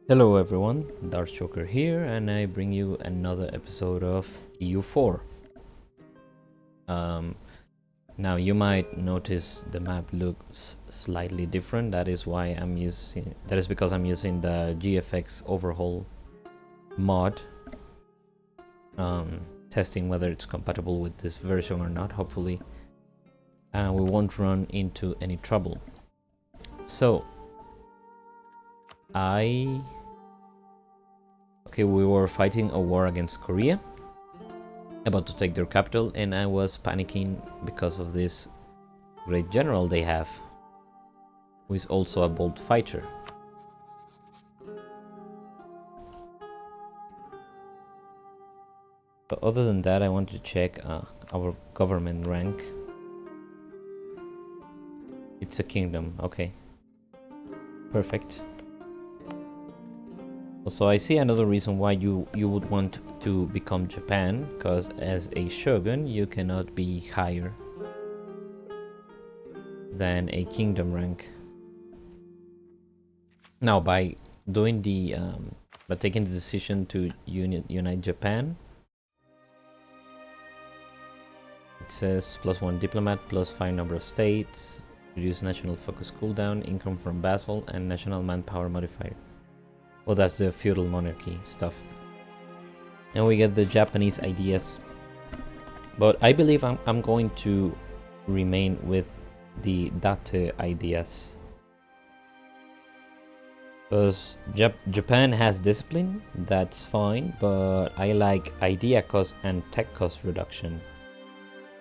Hello everyone, Darkshoker here, and I bring you another episode of EU4. Now you might notice the map looks slightly different. That is because I'm using the GFX overhaul mod, testing whether it's compatible with this version or not. Hopefully, we won't run into any trouble. So, we were fighting a war against Korea, about to take their capital, and I was panicking because of this great general they have, who is also a bold fighter. But other than that, I want to check our government rank. It's a kingdom, okay. Perfect. So I see another reason why you would want to become Japan, because as a shogun you cannot be higher than a kingdom rank. Now by doing by taking the decision to unite Japan, it says +1 diplomat, +5 number of states, reduce national focus cooldown, income from vassal, and national manpower modifier. Well, that's the feudal monarchy stuff. And we get the Japanese ideas. But I believe I'm going to remain with the Date ideas. Because Japan has discipline, that's fine, but I like idea cost and tech cost reduction.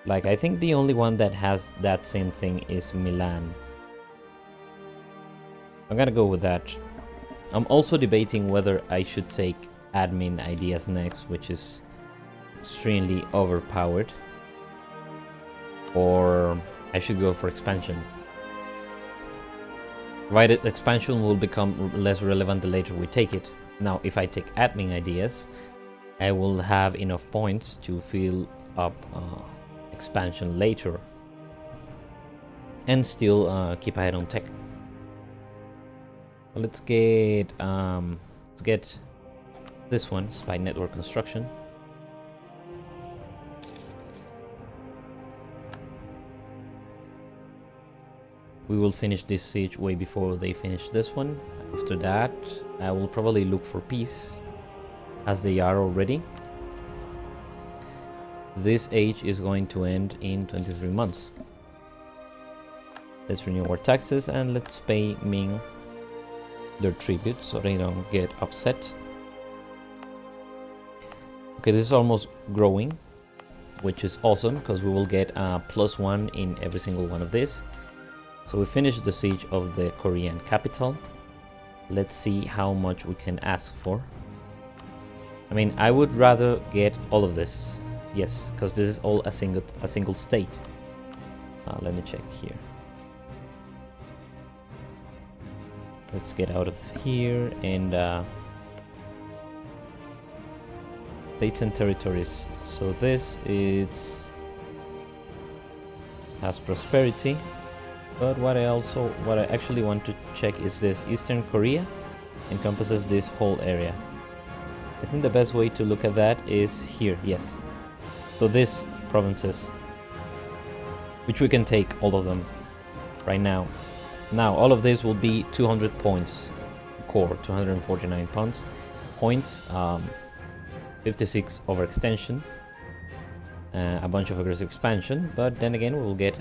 Like, I think the only one that has that same thing is Milan. I'm gonna go with that. I'm also debating whether I should take admin ideas next, which is extremely overpowered, or I should go for expansion. Provided expansion will become less relevant the later we take it. Now, if I take admin ideas, I will have enough points to fill up expansion later, and still keep ahead on tech. Let's get this one, spy network construction. We will finish this siege way before they finish this one. After that, I will probably look for peace, as they are already. This age is going to end in 23 months. Let's renew our taxes and let's pay Ming their tribute so they don't get upset. Okay, this is almost growing, which is awesome because we will get +1 in every single one of these. So we finished the siege of the Korean capital. Let's see how much we can ask for. I mean, I would rather get all of this, yes, because this is all a single state. Let me check here. Let's get out of here and states and territories. So this has prosperity, but what I actually want to check is this. Eastern Korea encompasses this whole area. I think the best way to look at that is here, yes. So these provinces, which we can take all of them right now. Now all of these will be 200 points core, 249 points, 56 overextension, a bunch of aggressive expansion, but then again we will get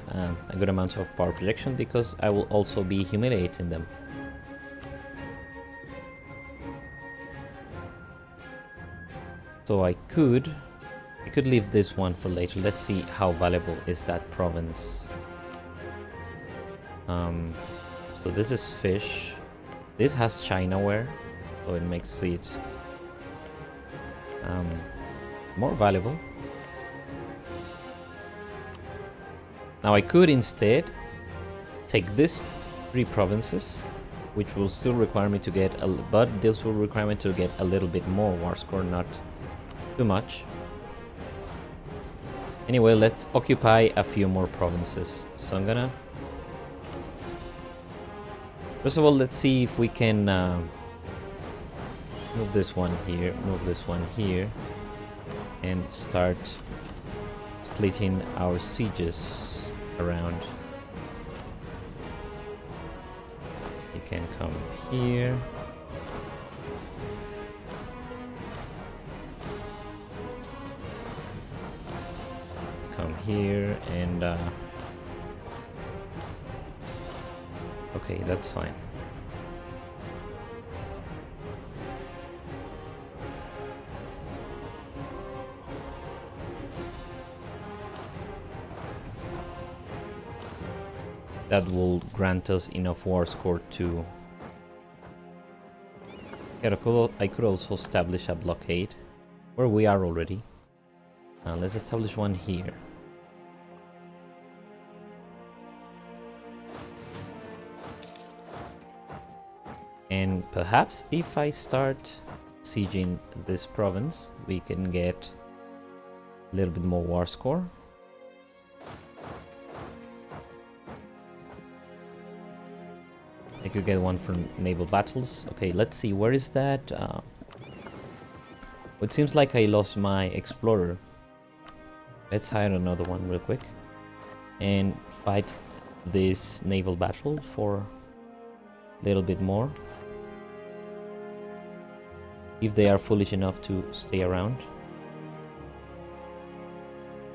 a good amount of power projection because I will also be humiliating them. So I could leave this one for later. Let's see how valuable is that province. So this is fish. This has Chinaware, so it makes it more valuable. Now I could instead take these 3 provinces, which will still require me to get but this will require me to get a little bit more war score, not too much. Anyway, let's occupy a few more provinces. So I'm gonna first of all, let's see if we can Move this one here, move this one here, and start splitting our sieges around. You can come here. Come here and okay, that's fine. That will grant us enough war score to... Yeah, I could also establish a blockade, where we are already. Let's establish one here. And perhaps if I start sieging this province, we can get a little bit more war score. I could get one from naval battles. Okay, let's see, where is that? It seems like I lost my explorer. Let's hire another one real quick and fight this naval battle for a little bit more. If they are foolish enough to stay around.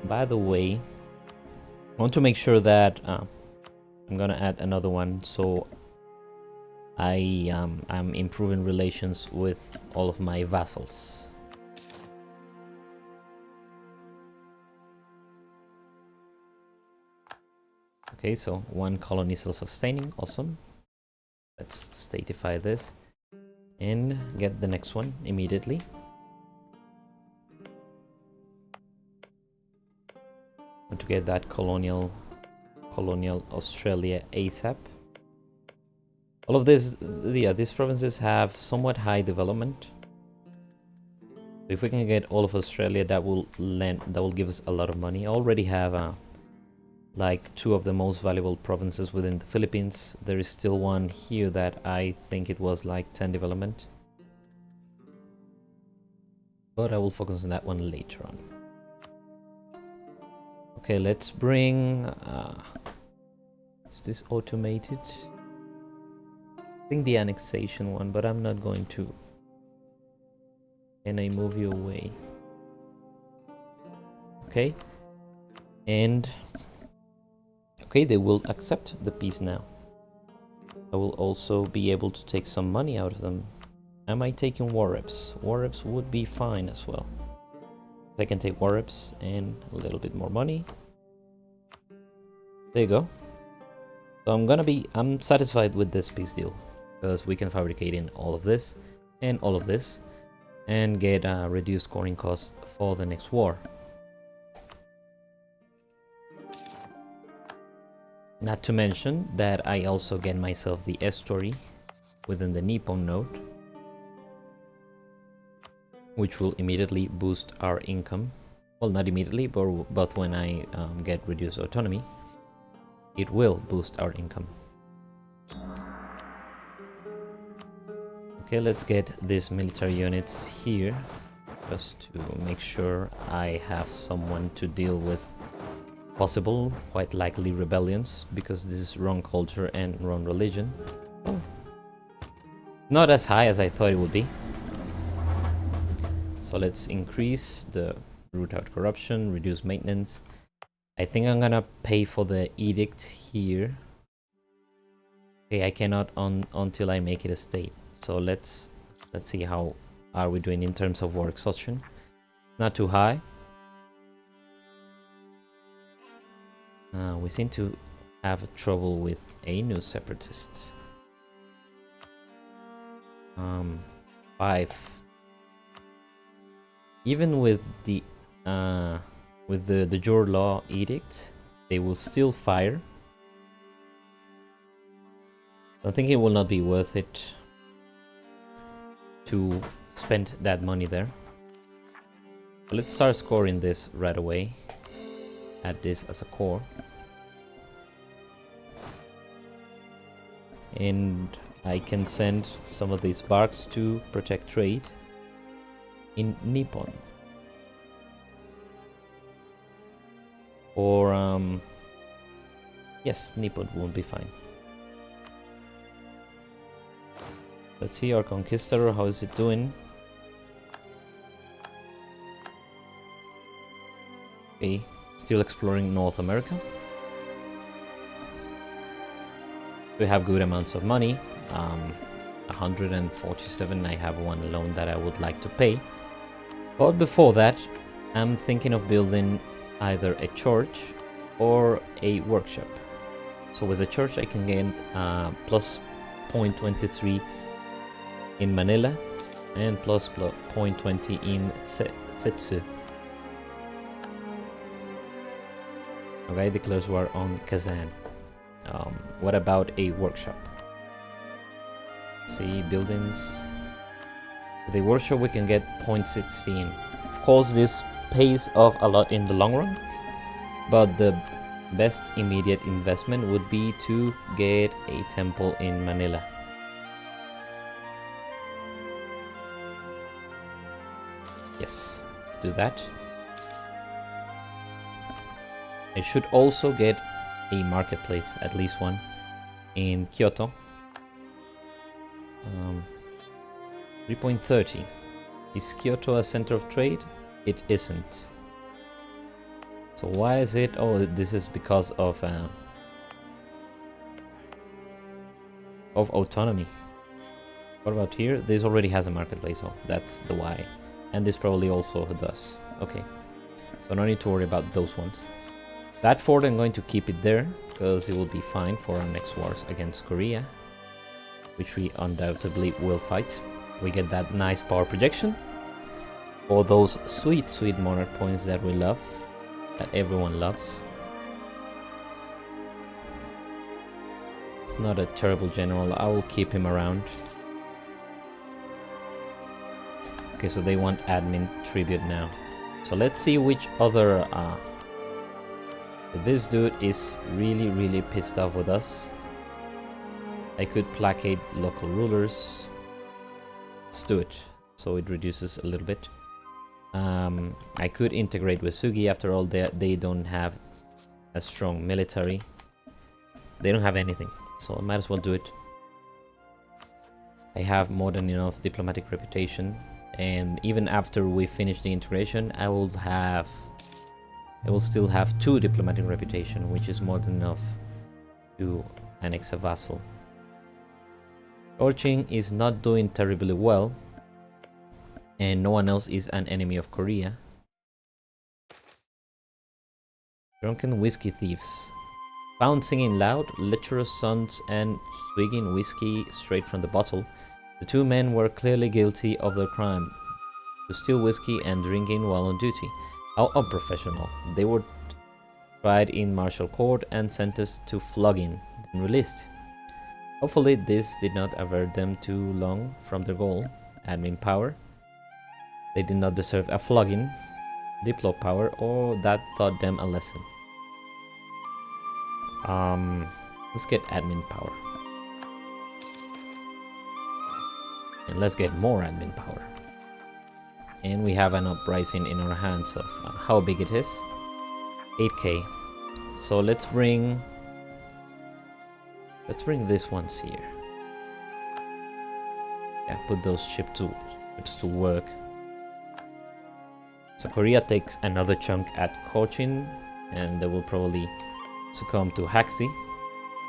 By the way, I want to make sure that I'm gonna add another one, so I'm improving relations with all of my vassals. Okay, so one colony self-sustaining, awesome. Let's statify this and get the next one immediately. Want to get that colonial Australia ASAP. All of this, yeah, these provinces have somewhat high development. If we can get all of Australia, that will give us a lot of money. I already have like 2 of the most valuable provinces within the Philippines. There is still one here that I think it was like 10 development, but I will focus on that one later on. Okay, let's bring is this automated? I think the annexation one, but I'm not going to. Can I move you away? Okay, and okay, they will accept the peace now. I will also be able to take some money out of them. Am I taking war reps? War reps would be fine as well. I can take war reps and a little bit more money. There you go. So I'm satisfied with this peace deal, because we can fabricate in all of this and all of this and get a reduced scoring cost for the next war. Not to mention that I also get myself the estuary within the Nippon node, which will immediately boost our income. Well, not immediately, but when I get reduced autonomy, it will boost our income. Okay, let's get these military units here, just to make sure I have someone to deal with possible, quite likely rebellions, because this is wrong culture and wrong religion. Oh. Not as high as I thought it would be. So let's increase the root out corruption, reduce maintenance. I think I'm gonna pay for the edict here. Okay, I cannot until I make it a state. So let's see how are we doing in terms of war exhaustion. Not too high. We seem to have trouble with a new separatists. 5. Even with the Jor Law edict, they will still fire. I think it will not be worth it to spend that money there. But let's start scoring this right away. Add this as a core. And I can send some of these barks to protect trade in Nippon. Or yes, Nippon won't be fine. Let's see our conquistador, how is it doing? Okay, still exploring North America. We have good amounts of money. 147, I have one loan that I would like to pay. But before that, I'm thinking of building either a church or a workshop. So with the church I can gain plus 0.23 in Manila and plus 0.20 in Setsu. Okay, declares war on Kazan. What about a workshop? Let's see, buildings. With a workshop we can get 0.16. Of course this pays off a lot in the long run, but the best immediate investment would be to get a temple in Manila. Yes, let's do that. I should also get a marketplace, at least one, in Kyoto. 3.30. Is Kyoto a center of trade? It isn't. So why is it? Oh, this is because of autonomy. What about here? This already has a marketplace, so that's the why. And this probably also does. Okay, so no need to worry about those ones. That fort I'm going to keep it there, because it will be fine for our next wars against Korea, which we undoubtedly will fight. We get that nice power projection, all those sweet monarch points that we love, that everyone loves. It's not a terrible general, I will keep him around. Okay, so they want admin tribute now. So let's see which other... this dude is really pissed off with us. I could placate local rulers. Let's do it, so it reduces a little bit. I could integrate with Sugi, after all they don't have a strong military. They don't have anything, so I might as well do it. I have more than enough diplomatic reputation, and even after we finish the integration I will still have 2 diplomatic reputation, which is more than enough to annex a vassal. Orching is not doing terribly well, and no one else is an enemy of Korea. Drunken whiskey thieves. Found singing loud, lecherous sons and swigging whiskey straight from the bottle, the 2 men were clearly guilty of their crime, to steal whiskey and drinking while on duty. How unprofessional. They were tried in martial court and sentenced to flogging, then released. Hopefully this did not avert them too long from their goal, admin power. They did not deserve a flogging, diplo power, or that taught them a lesson. Let's get admin power. And let's get more admin power. And we have an uprising in our hands of how big it is. 8k. So let's bring this ones here. Yeah, put those ships to work. So Korea takes another chunk at Cochin, and they will probably succumb to Haxi.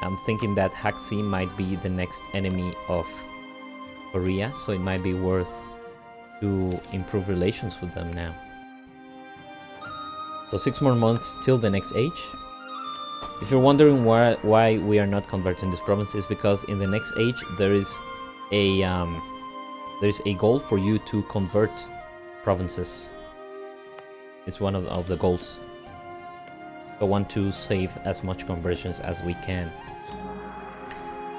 I'm thinking that Haxi might be the next enemy of Korea, so it might be worth to improve relations with them now. So 6 more months till the next age. If you're wondering why we are not converting this province, is because in the next age there is a goal for you to convert provinces. It's one of the goals. I want to save as much conversions as we can.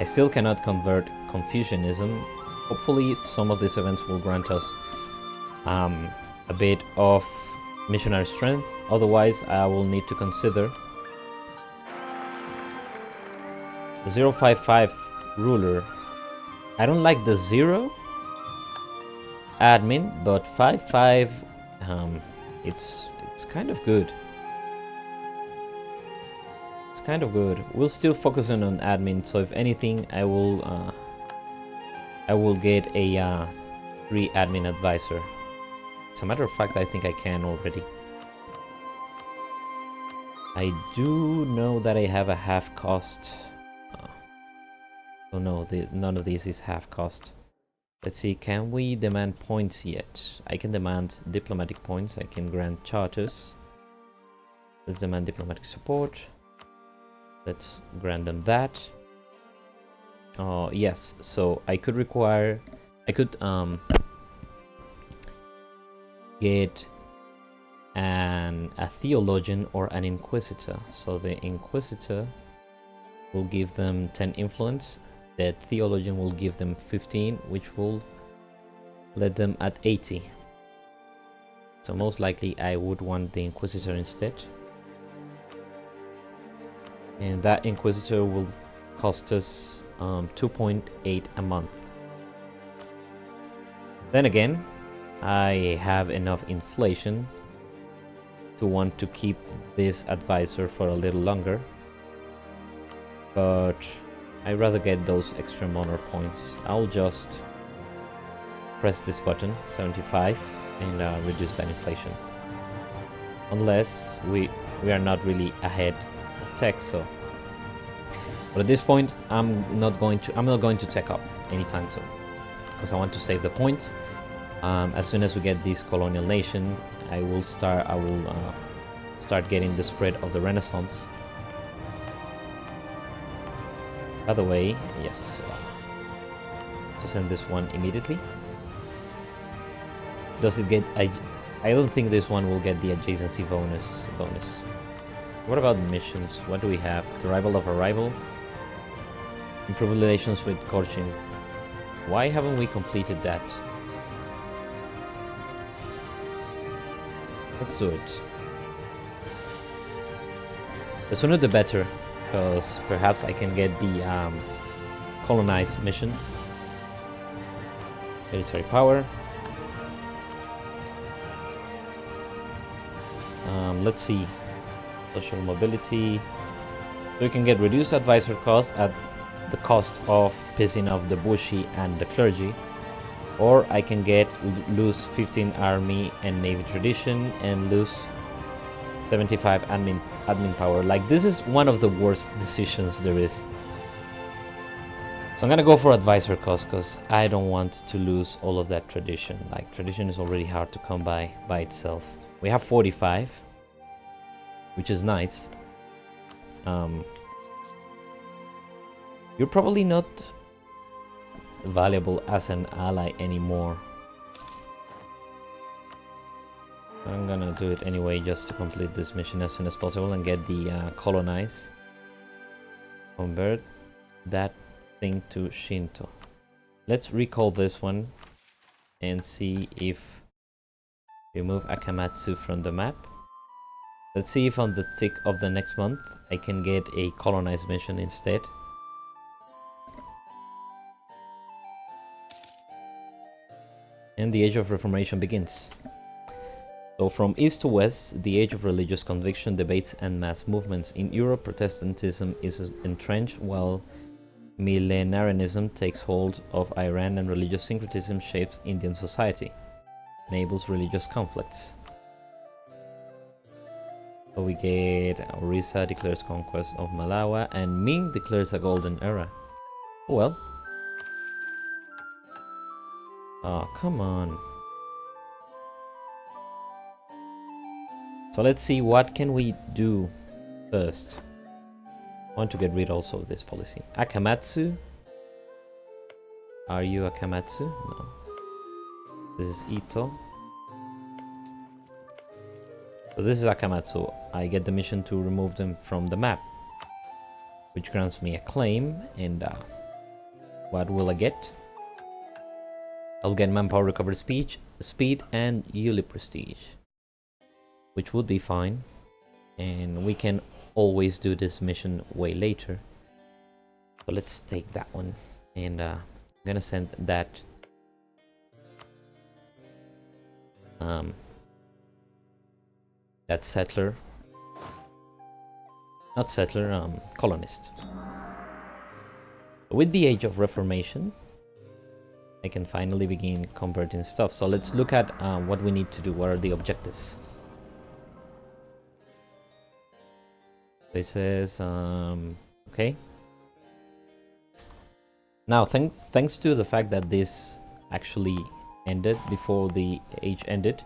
I still cannot convert Confucianism. Hopefully some of these events will grant us a bit of missionary strength, otherwise I will need to consider the 055 ruler I don't like the 0 admin, but 5-5, it's kind of good. It's kind of good. We'll still focus on admin, so if anything, I will get a 3 admin advisor. As a matter of fact, I think I can already. I do know that I have a half cost. Oh no, none of these is half cost. Let's see, can we demand points yet? I can demand diplomatic points, I can grant charters. Let's demand diplomatic support. Let's grant them that. Oh yes, so I could get a theologian or an inquisitor. So the inquisitor will give them 10 influence, the theologian will give them 15, which will let them at 80. So most likely I would want the inquisitor instead, and that inquisitor will cost us 2.8 a month. Then again, I have enough inflation to want to keep this advisor for a little longer, but I'd rather get those extra monarch points. I'll just press this button, 75, and reduce that inflation. Unless we are not really ahead of tech, so. But at this point, I'm not going to tech up anytime soon, because I want to save the points. As soon as we get this colonial nation, I will start getting the spread of the Renaissance. By the way, yes, to send this one immediately. Does it get? I don't think this one will get the adjacency bonus. What about missions? What do we have? The rival of a rival. Improve relations with Korchin. Why haven't we completed that? Let's do it. The sooner the better, because perhaps I can get the colonize mission. Military power. Let's see. Social mobility. So we can get reduced advisor cost at the cost of pissing off the bushi and the clergy. Or I can lose 15 army and navy tradition and lose 75 admin power. Like, this is one of the worst decisions there is. So I'm gonna go for advisor cost, because I don't want to lose all of that tradition. Like, tradition is already hard to come by itself. We have 45, which is nice. You're probably not valuable as an ally anymore. I'm gonna do it anyway, just to complete this mission as soon as possible and get the colonize. Convert that thing to Shinto. Let's recall this one and see if remove Akamatsu from the map. Let's see if on the tick of the next month I can get a colonize mission instead. And the Age of Reformation begins. So from east to west, the age of religious conviction, debates and mass movements. In Europe, Protestantism is entrenched while millenarianism takes hold of Iran, and religious syncretism shapes Indian society, enables religious conflicts. So we get Orissa declares conquest of Malawa, and Ming declares a golden era. Oh well. Oh, come on. So let's see, what can we do first? I want to get rid also of this policy. Akamatsu. Are you Akamatsu? No. This is Ito. So this is Akamatsu. I get the mission to remove them from the map, which grants me a claim. And what will I get? I'll get manpower, recovered speed, and Yuli prestige, which would be fine, and we can always do this mission way later. So let's take that one and gonna send that that settler, not settler, colonist. With the age of Reformation, I can finally begin converting stuff. So let's look at what we need to do. What are the objectives? It says, okay. Now, thanks to the fact that this actually ended before the age ended,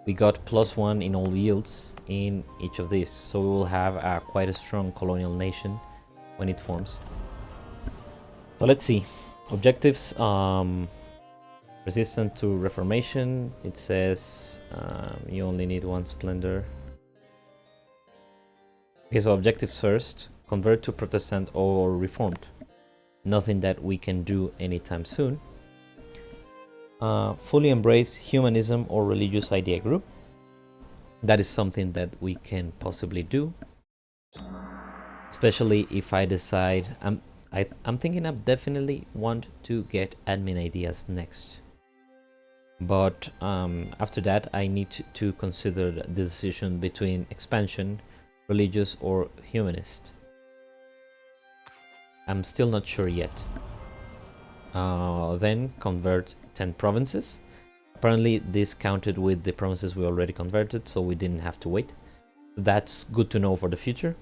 we got +1 in all yields in each of these. So we will have quite a strong colonial nation when it forms. So let's see. Objectives, resistant to Reformation. It says you only need 1 splendor. Okay, so objectives first. Convert to Protestant or Reformed. Nothing that we can do anytime soon. Fully embrace humanism or religious idea group. That is something that we can possibly do. Especially if I decide... I'm thinking I definitely want to get admin ideas next. But after that I need to consider the decision between expansion, religious or humanist. I'm still not sure yet. Then convert 10 provinces. Apparently this counted with the provinces we already converted, so we didn't have to wait. That's good to know for the future.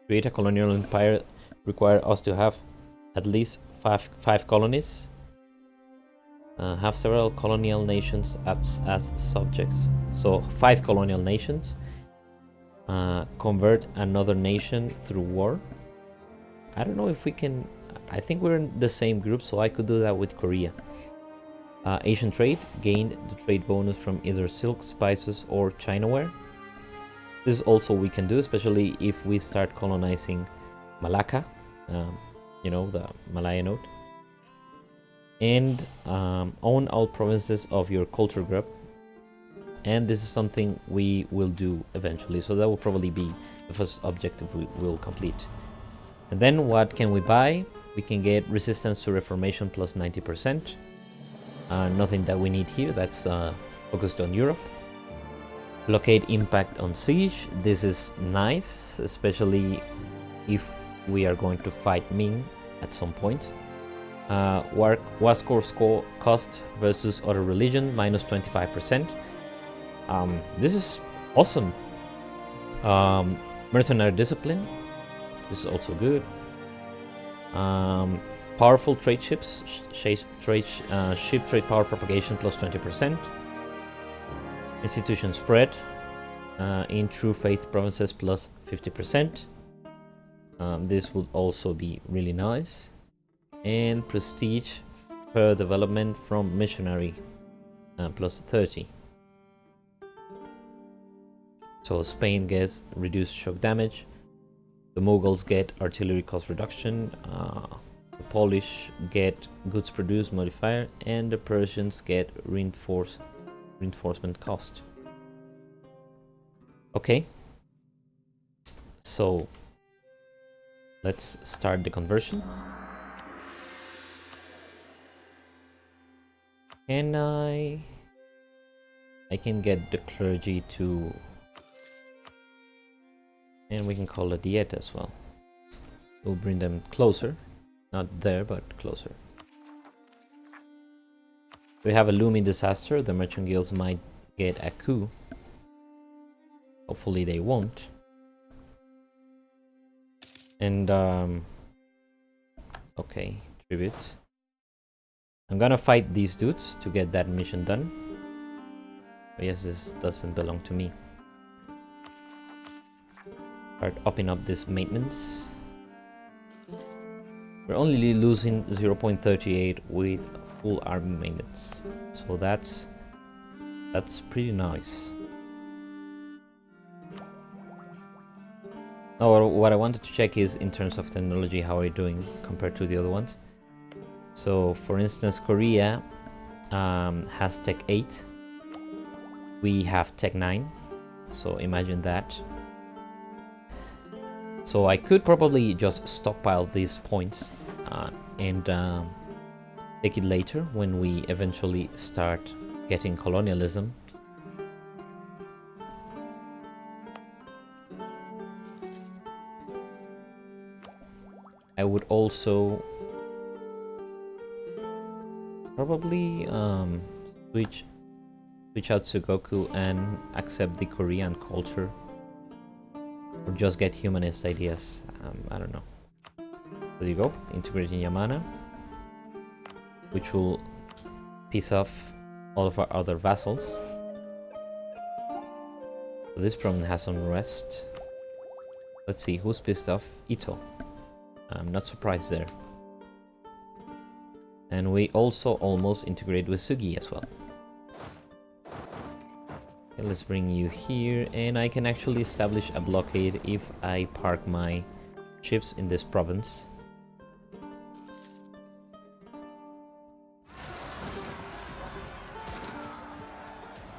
Create a colonial empire require us to have at least five colonies. Have several colonial nations as subjects. So 5 colonial nations. Convert another nation through war. I don't know if we can... I think we're in the same group, so I could do that with Korea. Asian trade. Gained the trade bonus from either silk, spices or Chinaware. This is also we can do, especially if we start colonizing Malacca. You know, the Malaya node. And own all provinces of your culture group. And this is something we will do eventually, so that will probably be the first objective we will complete. And then what can we buy? We can get resistance to Reformation plus 90%. Nothing that we need here, that's focused on Europe. Blockade impact on siege. This is nice, especially if we are going to fight Ming at some point. War score cost versus other religion minus 25%. This is awesome. Mercenary discipline. This is also good. Powerful trade ships. Ship trade power propagation plus 20%. Institution spread in true faith provinces plus 50%. This would also be really nice. And prestige per development from missionary plus 30. So Spain gets reduced shock damage, the Mughals get artillery cost reduction, the Polish get goods produced modifier, and the Persians get reinforcement cost. Okay, so let's start the conversion. And I can get the clergy to... And we can call a dieta as well. We'll bring them closer. Not there, but closer. We have a looming disaster. The merchant guilds might get a coup. Hopefully they won't. And, okay, tribute. I'm gonna fight these dudes to get that mission done. But yes, this doesn't belong to me. Start upping up this maintenance. We're only losing 0.38 with full army maintenance, so that's pretty nice. Now what I wanted to check is in terms of technology, how are you doing compared to the other ones. So for instance, Korea has Tech 8. We have Tech 9, so imagine that. So I could probably just stockpile these points and take it later when we eventually start getting colonialism. I would also probably switch out Sugoku and accept the Korean culture, or just get humanist ideas. I don't know. There you go, integrating Yamana, which will piss off all of our other vassals. So this problem has unrest. Let's see, who's pissed off? Ito. I'm not surprised there. And we also almost integrate with Sugi as well. Okay, let's bring you here, and I can actually establish a blockade if I park my ships in this province.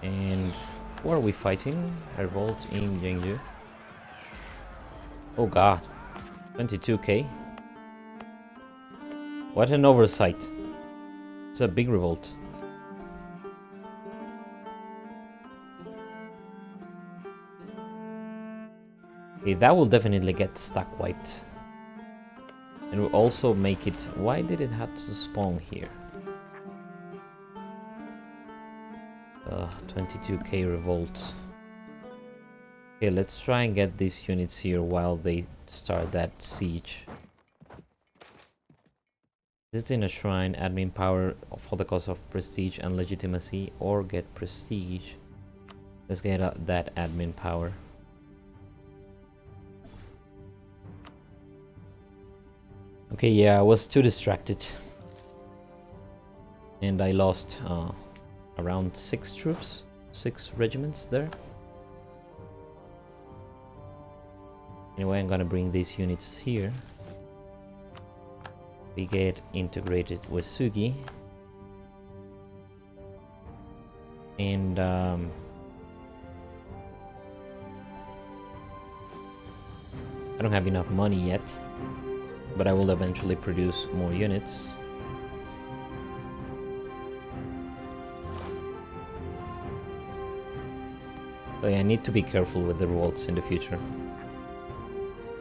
And who are we fighting? A revolt in Jeonju. Oh god, 22k. What an oversight. It's a big revolt. Okay, that will definitely get stack wiped. And we'll also make it... Why did it have to spawn here? 22k revolt. Okay, let's try and get these units here while they start that siege. Visiting a shrine, admin power for the cost of prestige and legitimacy, or get prestige. Let's get that admin power. Okay, yeah, I was too distracted. And I lost around 6 troops, 6 regiments there. Anyway, I'm gonna bring these units here. We get integrated with Sugi. And I don't have enough money yet, but I will eventually produce more units. So yeah, I need to be careful with the revolts in the future.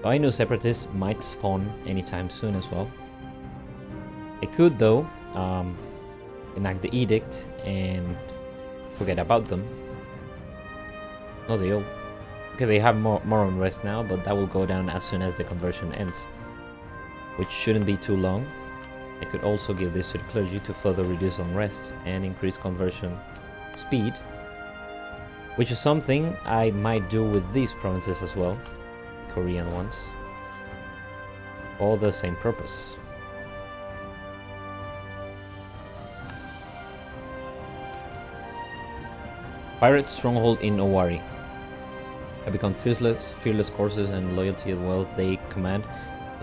I know separatists might spawn anytime soon as well. I could though enact the edict and forget about them. No deal. Okay, they have more unrest now, but that will go down as soon as the conversion ends, which shouldn't be too long. I could also give this to the clergy to further reduce unrest and increase conversion speed, which is something I might do with these provinces as well, the Korean ones, for the same purpose. Pirate stronghold in Owari. Have become fearless courses and loyalty and wealth they command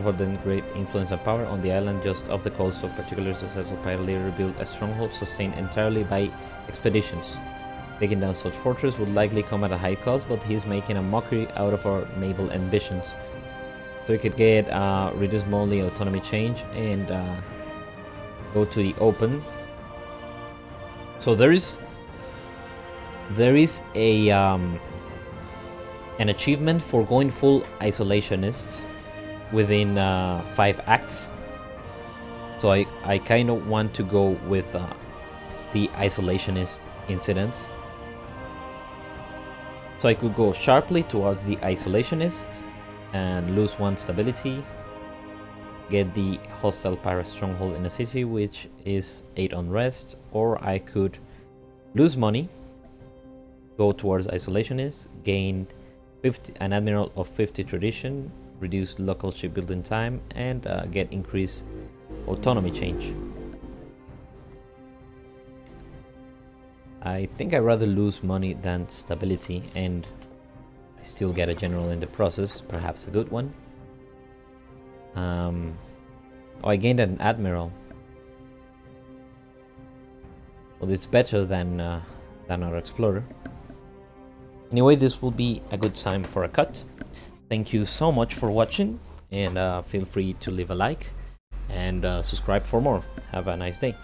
for the great influence and power on the island just off the coast of particular successful pirate later built a stronghold sustained entirely by expeditions. Taking down such fortress would likely come at a high cost, but he's making a mockery out of our naval ambitions. So we could get reduced monthly autonomy change and go to the open. So there is a an achievement for going full isolationist within 5 acts. So I kind of want to go with the isolationist incidents. So I could go sharply towards the isolationist and lose 1 stability, get the hostile pirate stronghold in a city, which is 8 unrest, or I could lose money, go towards isolationist, gain an admiral of 50 tradition, reduce local shipbuilding time, and get increased autonomy change. I think I'd rather lose money than stability, and I still get a general in the process, perhaps a good one. Oh, I gained an admiral. Well, it's better than our explorer. Anyway, this will be a good time for a cut. Thank you so much for watching, and feel free to leave a like and subscribe for more. Have a nice day.